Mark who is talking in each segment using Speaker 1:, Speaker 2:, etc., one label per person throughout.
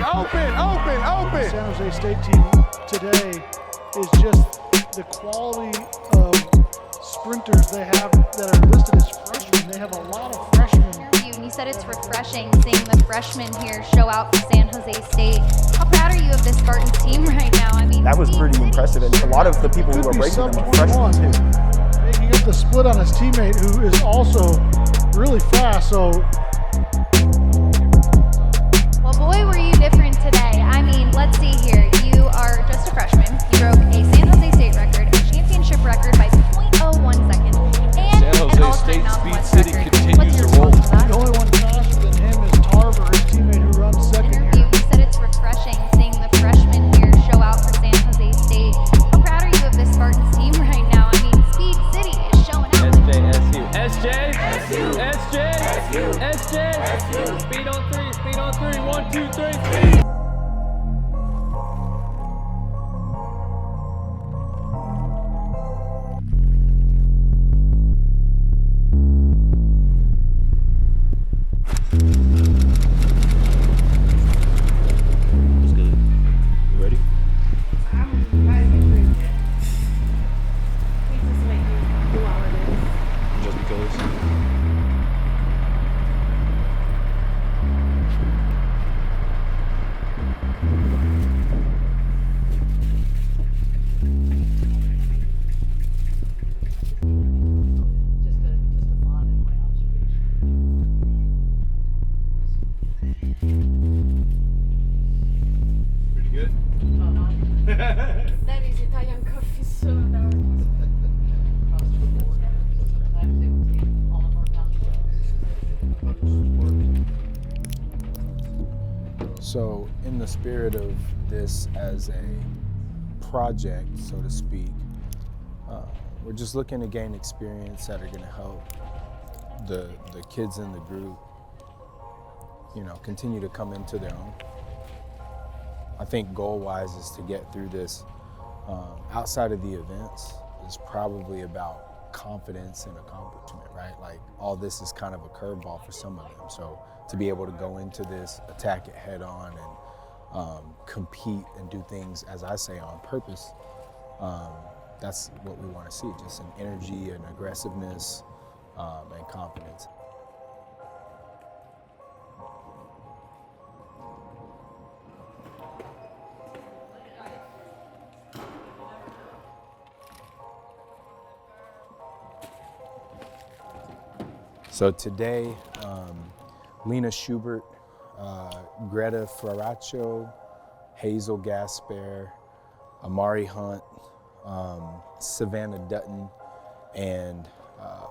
Speaker 1: The San Jose State team today is just the quality of sprinters they have that are listed as freshmen. They have a lot of freshmen.
Speaker 2: You said it's refreshing seeing the freshmen here show out for San Jose State. How proud are you of this Spartans team right now? I mean,
Speaker 3: that was pretty impressive, and a lot of the people who were breaking them are freshmen too.
Speaker 1: Making up the split on his teammate, who is also really fast. So,
Speaker 2: well, boy, were you different today. I mean, let's see here. You are just a freshman. You broke a San Jose State record, a championship record by 0.01 seconds, and
Speaker 4: San Jose
Speaker 2: an all-time
Speaker 4: State
Speaker 2: Mountain
Speaker 4: Speed
Speaker 2: West
Speaker 4: City
Speaker 2: record.
Speaker 4: continues to roll.
Speaker 1: The only one faster than him is Tarver, his teammate who runs second
Speaker 2: Interview,
Speaker 1: here.
Speaker 2: you said it's refreshing seeing the freshmen here show out for San Jose State. How proud are you of this Spartans team right now? I mean, Speed City is showing out.
Speaker 4: SJSU. SJSU. Speed on three. Speed on three. 1, 2, 3. Speed.
Speaker 5: That is Italian coffee, so
Speaker 6: So, in the spirit of this as a project, so to speak, we're just looking to gain experience that are going to help the kids in the group, you know, continue to come into their own. I think goal-wise is to get through this. Outside of the events is probably about confidence and accomplishment, right? Like, all this is kind of a curveball for some of them. So to be able to go into this, attack it head on, and compete and do things, as I say, on purpose, that's what we want to see, just an energy and aggressiveness and confidence. So today, Lena Schubert, Greta Ferraccio, Hazel Gasper, Amari Hunt, Savannah Dutton, and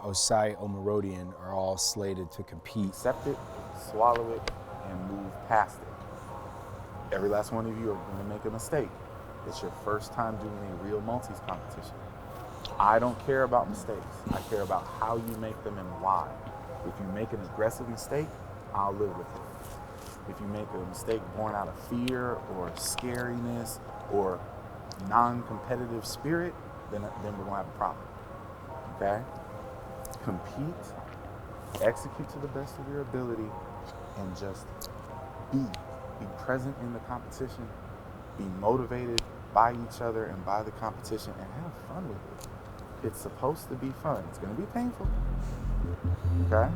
Speaker 6: Osai Omarodian are all slated to compete.
Speaker 7: Accept it, swallow it, and move past it. Every last one of you are going to make a mistake. It's your first time doing a real multis competition. I don't care about mistakes. I care about how you make them and why. If you make an aggressive mistake, I'll live with it. If you make a mistake born out of fear or scariness or non-competitive spirit, then we're gonna have a problem, okay? Compete, execute to the best of your ability, and just be present in the competition, be motivated by each other and by the competition, and have fun with it. It's supposed to be fun. It's gonna be painful, okay?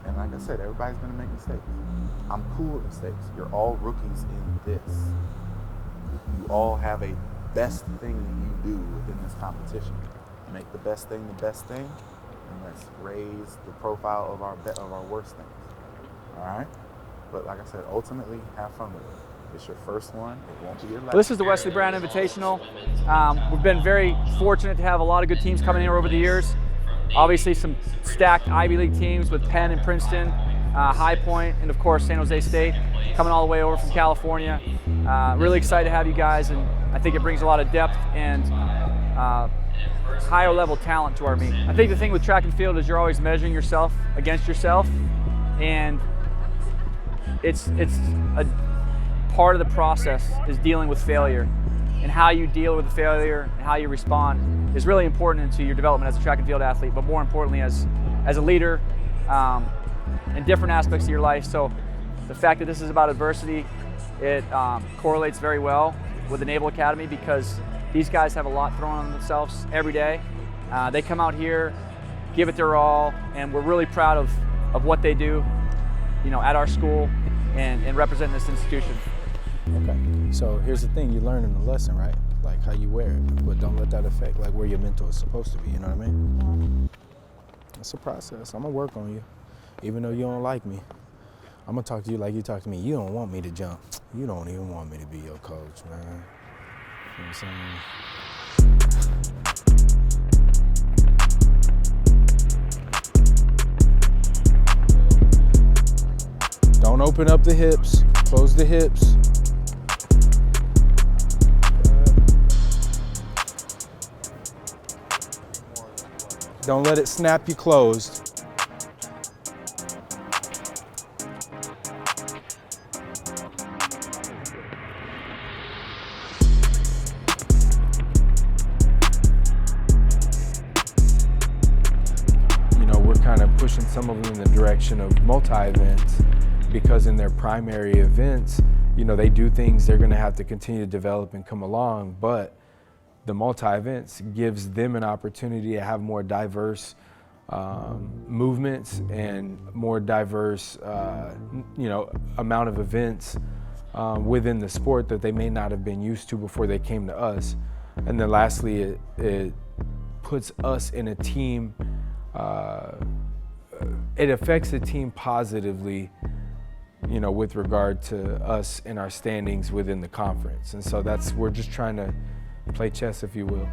Speaker 7: And like I said, everybody's gonna make mistakes. I'm cool with mistakes. You're all rookies in this. You all have a best thing that you do within this competition. Make the best thing, and let's raise the profile of our worst things. All right? But like I said, ultimately, have fun with it. It's your first one. It won't be your last.
Speaker 8: Well, this is the Wesley Brown Invitational. We've been very fortunate to have a lot of good teams coming in here over the years. Obviously, some stacked Ivy League teams with Penn and Princeton, High Point, and of course San Jose State coming all the way over from California. Really excited to have you guys, and I think it brings a lot of depth and higher level talent to our meet. I think the thing with track and field is you're always measuring yourself against yourself, and it's a part of the process is dealing with failure, and how you deal with the failure and how you respond is really important to your development as a track and field athlete, but more importantly as a leader in different aspects of your life. So the fact that this is about adversity, it correlates very well with the Naval Academy because these guys have a lot thrown on themselves every day. They come out here, give it their all, and we're really proud of what they do, at our school and representing this institution.
Speaker 6: Okay, so here's the thing, you're learning the lesson, right? Like how you wear it, but don't let that affect like where your mental is supposed to be, you know what I mean? It's a process. I'm gonna work on you, even though you don't like me. I'm gonna talk to you like you talk to me. You don't want me to jump. You don't even want me to be your coach, man. You know what I'm saying? Don't open up the hips, close the hips. Don't let it snap you closed. We're kind of pushing some of them in the direction of multi-events because in their primary events, they do things they're gonna have to continue to develop and come along, but the multi-events gives them an opportunity to have more diverse movements and more diverse, amount of events within the sport that they may not have been used to before they came to us. And then lastly, it puts us in a team, it affects the team positively, with regard to us and our standings within the conference. And so we're just trying to play chess, if you will.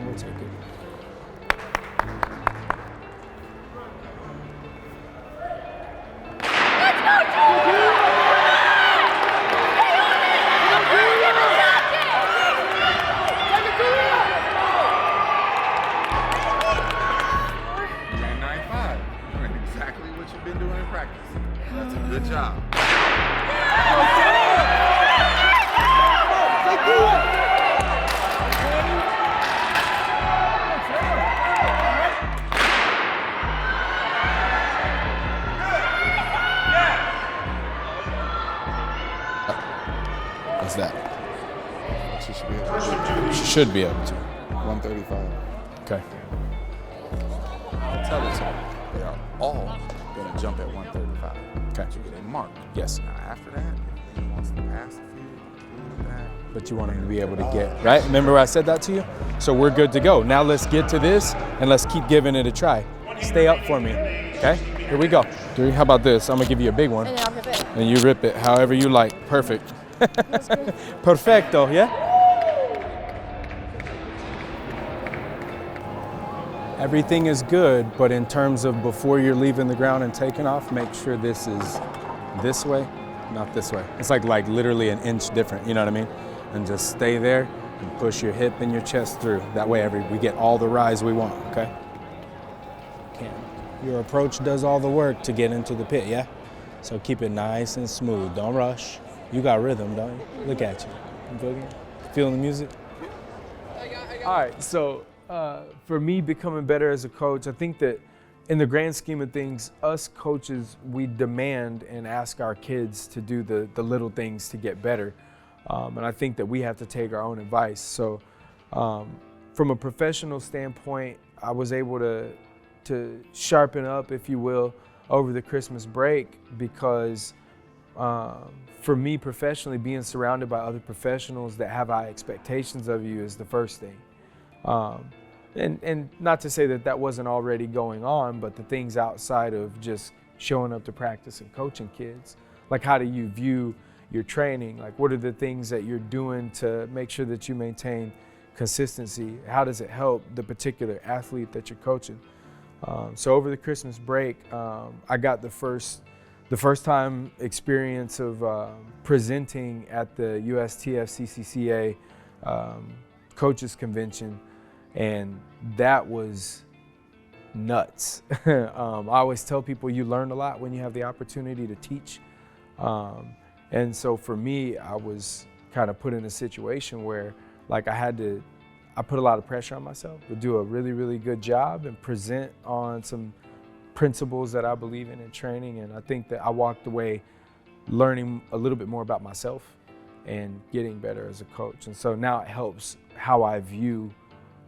Speaker 6: We'll take it.
Speaker 7: That's a good job.
Speaker 6: What's that?
Speaker 7: She should be able to.
Speaker 6: She should be able to.
Speaker 7: 135.
Speaker 6: Okay.
Speaker 7: Tell the team they are all going to jump at 135.
Speaker 6: Okay.
Speaker 7: You get a mark.
Speaker 6: Yes.
Speaker 7: Now after that, if he wants to pass a few, do that.
Speaker 6: But you want him to be able to get, right? Remember I said that to you? So we're good to go. Now let's get to this and let's keep giving it a try. Stay up for me, okay? Here we go. How about this? I'm gonna give you a big one.
Speaker 5: And then I'll rip it.
Speaker 6: And you rip it however you like. Perfect. Perfecto, yeah? Everything is good, but in terms of before you're leaving the ground and taking off, make sure this is this way, not this way. It's like literally an inch different, you know what I mean? And just stay there and push your hip and your chest through. That way we get all the rise we want, okay? Your approach does all the work to get into the pit, yeah? So keep it nice and smooth, don't rush. You got rhythm, don't you? Look at you. You boogie? Feeling the music? All right, so for me becoming better as a coach, I think that in the grand scheme of things, us coaches, we demand and ask our kids to do the little things to get better. And I think that we have to take our own advice. So from a professional standpoint, I was able to sharpen up, if you will, over the Christmas break because for me professionally, being surrounded by other professionals that have high expectations of you is the first thing. And not to say that wasn't already going on, but the things outside of just showing up to practice and coaching kids, like how do you view your training? Like what are the things that you're doing to make sure that you maintain consistency? How does it help the particular athlete that you're coaching? So over the Christmas break, I got the first time experience of presenting at the USTF-CCCA Coaches Convention, and that was nuts. I always tell people you learn a lot when you have the opportunity to teach. And so for me, I was kind of put in a situation where like I put a lot of pressure on myself to do a really, really good job and present on some principles that I believe in training. And I think that I walked away learning a little bit more about myself and getting better as a coach. And so now it helps how I view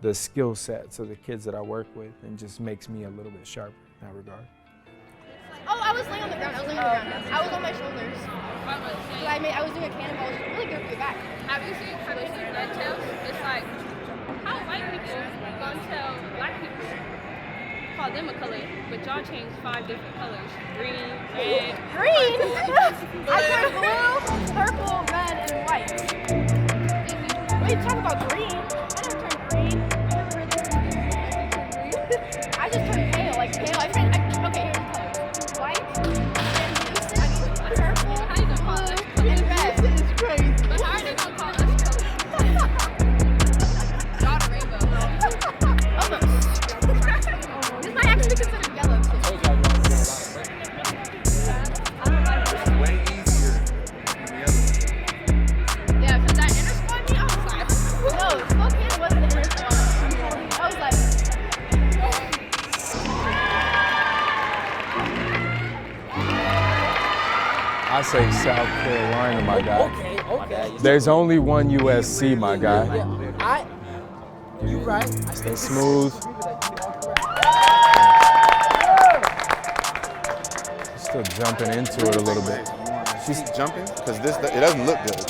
Speaker 6: the skill sets of the kids that I work with and just makes me a little bit sharper in that regard.
Speaker 9: Oh, I was laying on the ground. I was on my shoulders. I was doing a cannonball. It was really good for your back.
Speaker 5: Have you seen red tails? It's like how white people gonna tell black people, call them a color, but y'all changed 5 different colors: green, red.
Speaker 9: Green? I turned blue, purple, red, and white. What are you talking about green? I never turned green. I just turned pale, like pale. Okay, here's the colors. White, purple, blue, and red.
Speaker 5: This is crazy. But how are they gonna call us colors? Y'all the rainbow.
Speaker 9: Almost. This might actually be considered yellow too.
Speaker 7: Way easier than the other one.
Speaker 5: Yeah, because that inner squad me, I was like,
Speaker 9: No, Spokane was the inner squad. I was like,
Speaker 6: I say South Carolina, my guy.
Speaker 4: Okay.
Speaker 6: There's only one USC, my guy.
Speaker 4: You right.
Speaker 6: Stay smooth. Still jumping into it a little bit.
Speaker 3: She's jumping because it doesn't look good.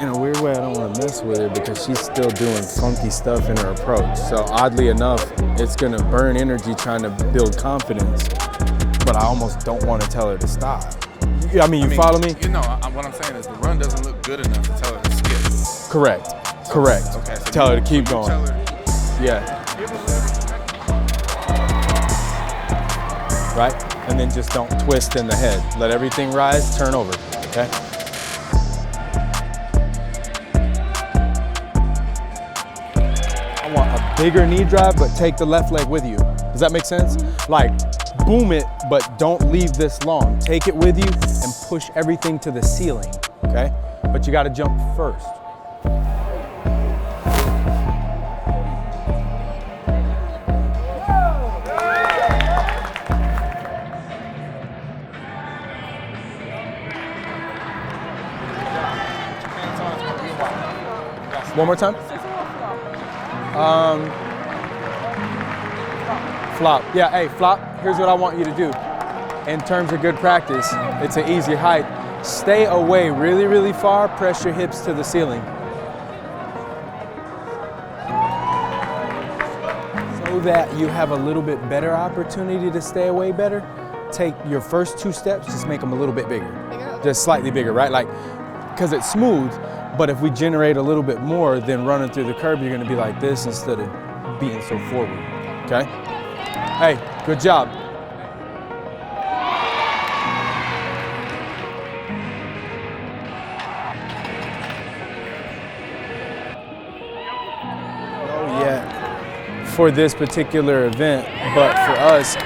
Speaker 6: In a weird way, I don't want to mess with her because she's still doing funky stuff in her approach. So oddly enough, it's gonna burn energy trying to build confidence, but I almost don't want to tell her to stop. I mean, you follow me?
Speaker 7: You know, what I'm saying is the run doesn't look good enough to tell her to skip.
Speaker 6: Correct.
Speaker 7: Okay, so
Speaker 6: Tell her to keep going.
Speaker 7: Tell her,
Speaker 6: Yeah. Right? And then just don't twist in the head. Let everything rise, turn over, okay? I want a bigger knee drive, but take the left leg with you. Does that make sense? Like, boom it, but don't leave this long. Take it with you and push everything to the ceiling, okay? But you gotta jump first. One more time. Flop. Yeah, hey, flop. Here's what I want you to do. In terms of good practice, it's an easy height. Stay away really, really far. Press your hips to the ceiling. So that you have a little bit better opportunity to stay away better, take your first 2 steps, just make them a little bit bigger. Just slightly bigger, right? Like, because it's smooth, but if we generate a little bit more, then running through the curb, you're gonna be like this instead of being so forward, okay? Hey, good job. Oh yeah, for this particular event, but for us,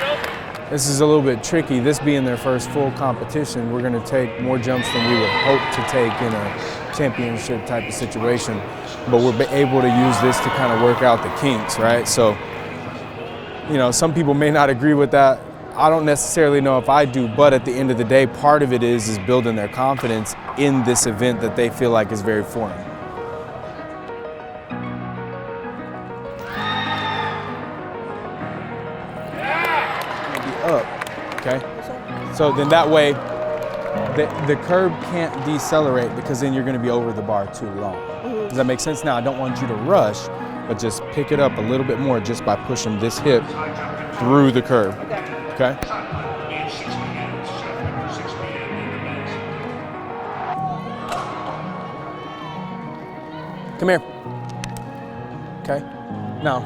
Speaker 6: this is a little bit tricky. This being their first full competition, we're gonna take more jumps than we would hope to take in a championship type of situation, but we're able to use this to kind of work out the kinks, right? So, you know, some people may not agree with that. I don't necessarily know if I do, but at the end of the day, part of it is building their confidence in this event that they feel like is very foreign. Up, okay? So then that way, the curb can't decelerate because then you're gonna be over the bar too long. Does that make sense? Now, I don't want you to rush, but just pick it up a little bit more just by pushing this hip through the curb, okay? Come here. Okay, now,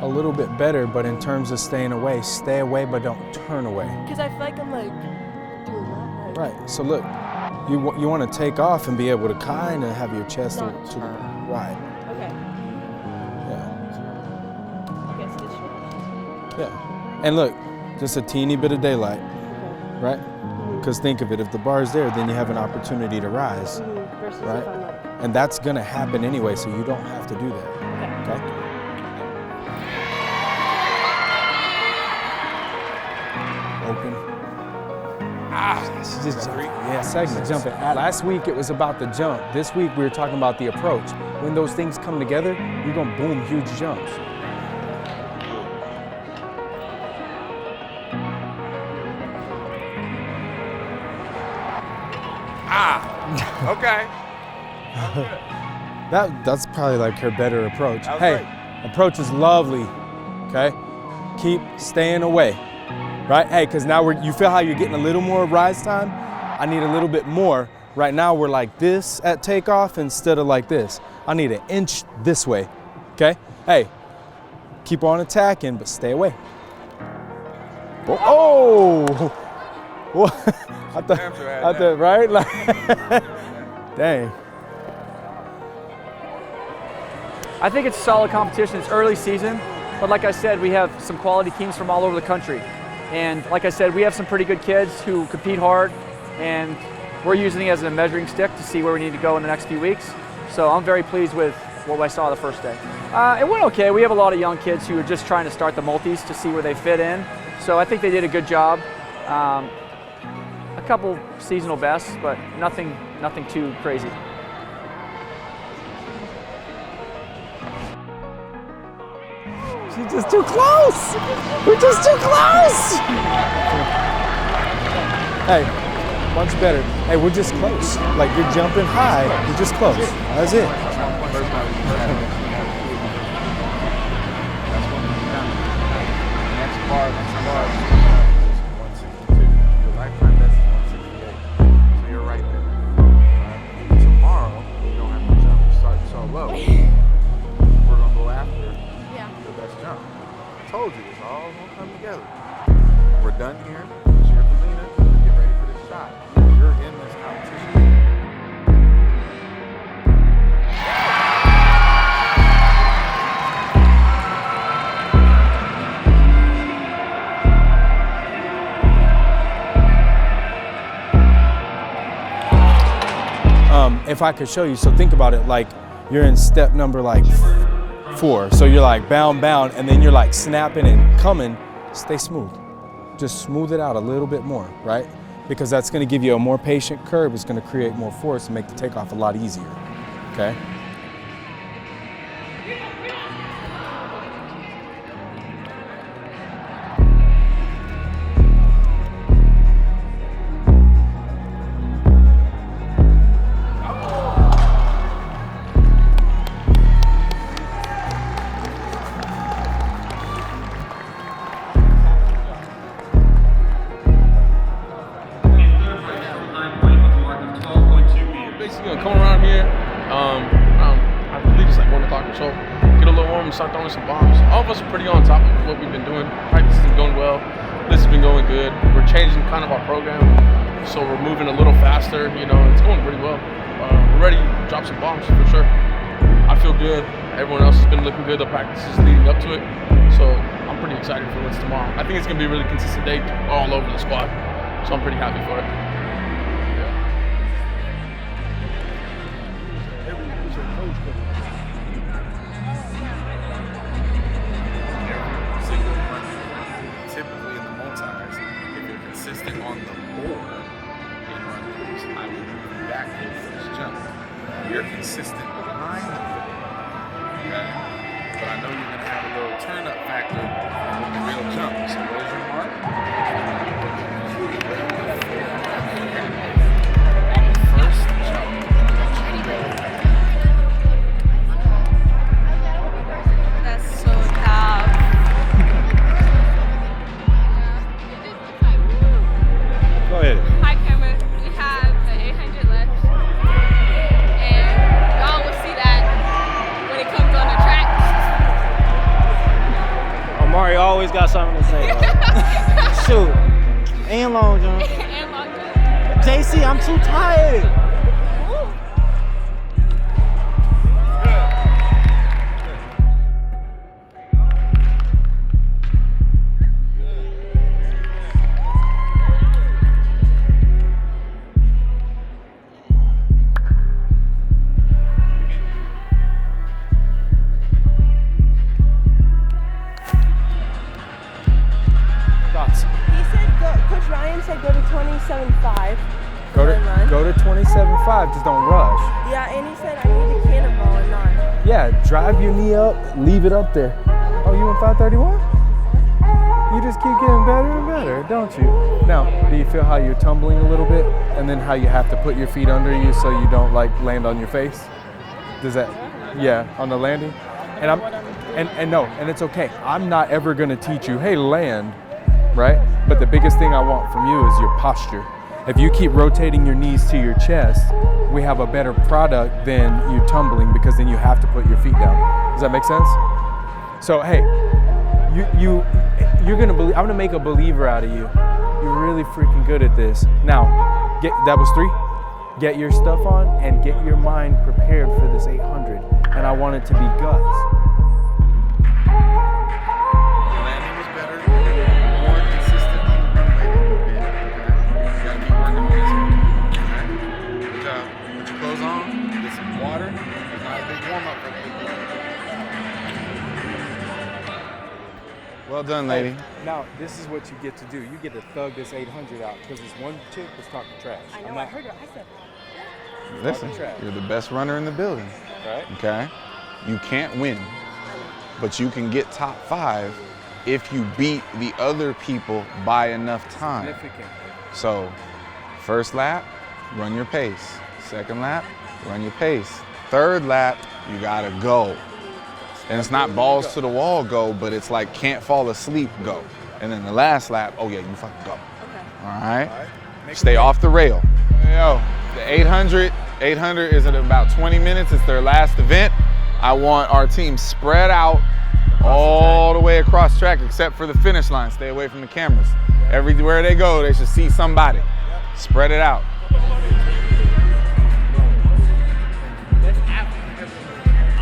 Speaker 6: a little bit better, but in terms of staying away, stay away, but don't turn away.
Speaker 10: Because I feel like I'm like doing that.
Speaker 6: Right, so look, you want to take off and be able to kind of have your chest to the right.
Speaker 10: Okay.
Speaker 6: Yeah.
Speaker 10: I guess this should.
Speaker 6: Yeah. And look, just a teeny bit of daylight, right? Because think of it, if the bar's there, then you have an opportunity to rise.
Speaker 10: versus
Speaker 6: right?
Speaker 10: if I'm like.
Speaker 6: And that's gonna happen anyway, so you don't have to do that, okay? Open. Just jump. Yeah, segment jumping. Last week it was about the jump. This week we were talking about the approach. When those things come together, you're gonna boom huge jumps.
Speaker 7: Okay.
Speaker 6: That's probably like her better approach.
Speaker 7: That was
Speaker 6: Hey,
Speaker 7: great.
Speaker 6: approach is lovely, okay? Keep staying away, right? Hey, because now you feel how you're getting a little more rise time? I need a little bit more. Right now we're like this at takeoff instead of like this. I need an inch this way, okay? Hey, keep on attacking, but stay away. Oh! I thought, right? Like, dang.
Speaker 8: I think it's solid competition. It's early season, but like I said, we have some quality teams from all over the country. And like I said, we have some pretty good kids who compete hard, and we're using it as a measuring stick to see where we need to go in the next few weeks. So I'm very pleased with what I saw the first day. It went okay. We have a lot of young kids who are just trying to start the multis to see where they fit in. So I think they did a good job. A couple seasonal bests, but nothing too crazy.
Speaker 6: She's just too close. We're just too close. Hey, much better. Hey, we're just close. Like you're jumping high, you're just close. That's it.
Speaker 7: Next bar is 162. Your lifetime best is 168. So you're right there. Right? Tomorrow, you don't have to jump start so low. We're gonna go after the best jump. I told you, it's all gonna come together. We're done here. Cheer for Lena. Get ready for this shot. You're in this competition.
Speaker 6: If I could show you, so think about it, like you're in step number like 4. So you're like bound, and then you're like snapping and coming. Stay smooth. Just smooth it out a little bit more, right? Because that's gonna give you a more patient curve. It's gonna create more force and make the takeoff a lot easier, okay?
Speaker 4: Start throwing some bombs. All of us are pretty on top of what we've been doing. Practice has been going well. This has been going good. We're changing kind of our program, so we're moving a little faster. You know, it's going pretty well. We're ready to drop some bombs for sure. I feel good. Everyone else has been looking good. The practices leading up to it, so I'm pretty excited for what's tomorrow. I think it's gonna be a really consistent day all over the squad, so I'm pretty happy for it.
Speaker 7: Typically in the multis, if you're consistent on the board in run throughs, I would move you back to the first jump. You're consistent behind the board, okay? But I know you're gonna have a little turn-up factor with the real jump. So where's your mark? First jump.
Speaker 5: That's so tough.
Speaker 6: Go ahead.
Speaker 5: Hi, camera. We have the 800 left, and y'all will see that when it comes on the track.
Speaker 11: Omari always got something to say. Shoot. And long jump.
Speaker 5: And long jump.
Speaker 11: JC, I'm too tired.
Speaker 10: 27.5.
Speaker 6: Go to 27.5. Just don't rush.
Speaker 10: Yeah, and he said I need a cannonball and not.
Speaker 6: Yeah, drive your knee up, leave it up there. Oh, you in 531? You just keep getting better and better, don't you? Now, do you feel how you're tumbling a little bit, and then how you have to put your feet under you so you don't like land on your face? Does that? Yeah, on the landing. And it's okay. I'm not ever gonna teach you, hey, land, right? But the biggest thing I want from you is your posture. If you keep rotating your knees to your chest, we have a better product than you tumbling, because then you have to put your feet down. Does that make sense? So hey, you're gonna believe. I'm gonna make a believer out of you. You're really freaking good at this. Now, that was 3. Get your stuff on and get your mind prepared for this 800. And I want it to be guts.
Speaker 7: Landing was better, more consistent on the runway than you've been. Okay? You gotta keep working on this one. Okay? Good job. Put your clothes on, get some water. It's not a big warm up for the 800. Well done, lady.
Speaker 6: Now, this is what you get to do. You get to thug this 800 out, because this one chick was talking trash.
Speaker 10: I know, I heard it. I said.
Speaker 7: Listen, you're the best runner in the building.
Speaker 6: Right.
Speaker 7: Okay? You can't win, but you can get top 5 if you beat the other people by enough time.
Speaker 6: Significant.
Speaker 7: So, first lap, run your pace. Second lap, run your pace. Third lap, you gotta go. And it's not balls to the wall go, but it's like can't fall asleep go. And then the last lap, oh yeah, you fucking go.
Speaker 10: Okay.
Speaker 7: All right? Stay off the rail. Yo, the 800 is in about 20 minutes. It's their last event. I want our team spread out all the way across track except for the finish line. Stay away from the cameras. Everywhere they go, they should see somebody. Spread it out.
Speaker 11: What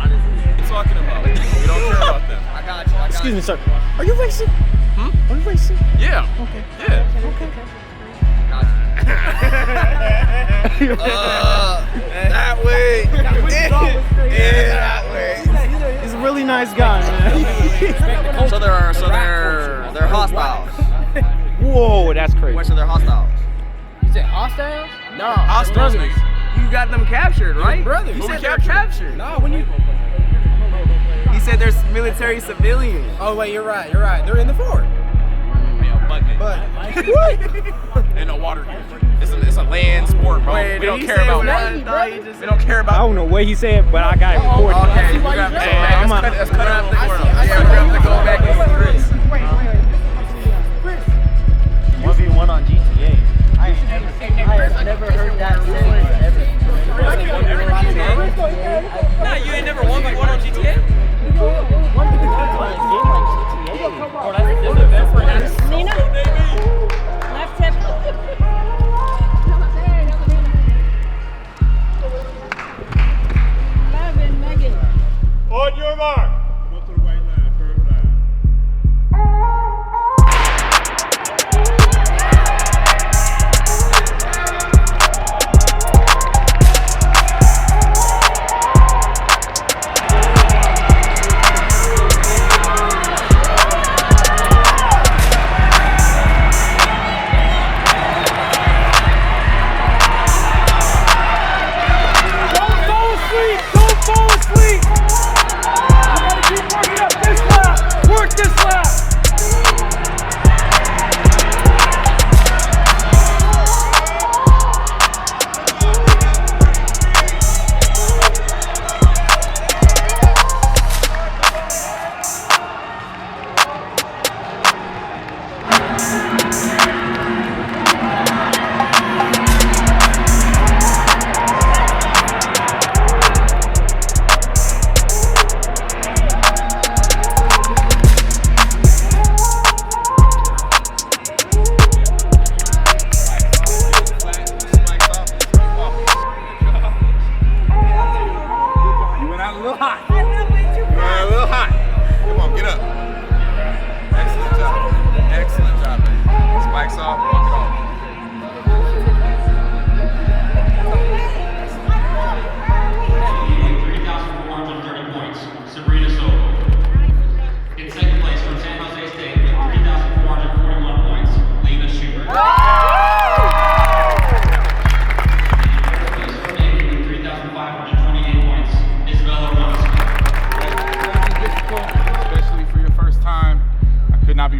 Speaker 11: are you talking about? We don't care about them. I got you. Excuse me, sir. Are you racing? Are you racing?
Speaker 4: Yeah.
Speaker 11: Okay.
Speaker 4: Yeah.
Speaker 11: Okay.
Speaker 3: That way. Yeah, that way.
Speaker 11: He's a really nice guy, man.
Speaker 3: So they're hostiles.
Speaker 11: Whoa, that's crazy.
Speaker 3: So they're hostiles.
Speaker 12: You said hostiles?
Speaker 3: No, hostiles. You got them captured, right?
Speaker 12: Brother,
Speaker 3: you said they're captured.
Speaker 12: No, when you.
Speaker 3: He said there's military civilians.
Speaker 12: Oh wait, you're right. They're in the fort. But
Speaker 11: Ain't no water here. It's a land sport, bro.
Speaker 3: Wait,
Speaker 11: we don't
Speaker 3: did he
Speaker 11: care
Speaker 3: say
Speaker 11: about
Speaker 3: Navy,
Speaker 11: water.
Speaker 3: brother?
Speaker 11: We don't care
Speaker 8: I
Speaker 11: about.
Speaker 8: don't know what he said, but I got it recorded.
Speaker 3: Okay, you got to
Speaker 11: Let's cut it out the corner.
Speaker 3: Yeah, we're gonna have to go back and see Chris.
Speaker 11: 1v1 on GTA.
Speaker 12: I have never heard that saying ever.
Speaker 11: Nah, you ain't never 1v1 on GTA?
Speaker 9: Nina? Left hip. Megan.
Speaker 11: On your mark.
Speaker 13: Go to the white line, curve line.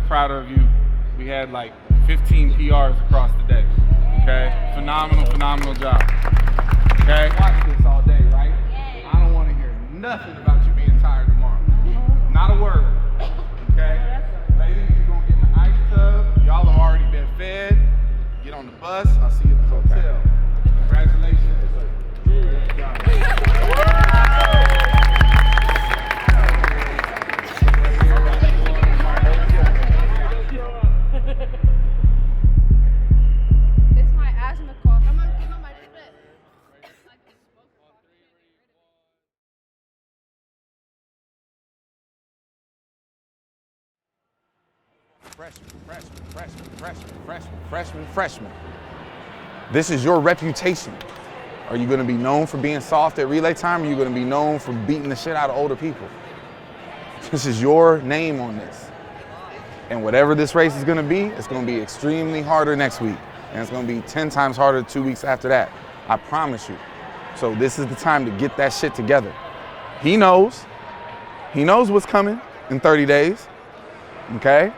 Speaker 13: proud of you. We had like 15 PRs across the day. Okay? Phenomenal job. Okay? Watch this all day, right? I don't want to hear nothing about you being tired tomorrow. Not a word. Okay? Ladies, you're going to get in the ice tub. Y'all have already been fed. Get on the bus. I'll see you at the hotel. Congratulations. Good job.
Speaker 9: It's my asthma cough. I'm gonna give him my spit.
Speaker 7: Freshman. This is your reputation. Are you going to be known for being soft at relay time, or are you going to be known for beating the shit out of older people? This is your name on this. And whatever this race is going to be, it's going to be extremely harder next week. And it's going to be 10 times harder 2 weeks after that. I promise you. So this is the time to get that shit together. He knows what's coming in 30 days. Okay?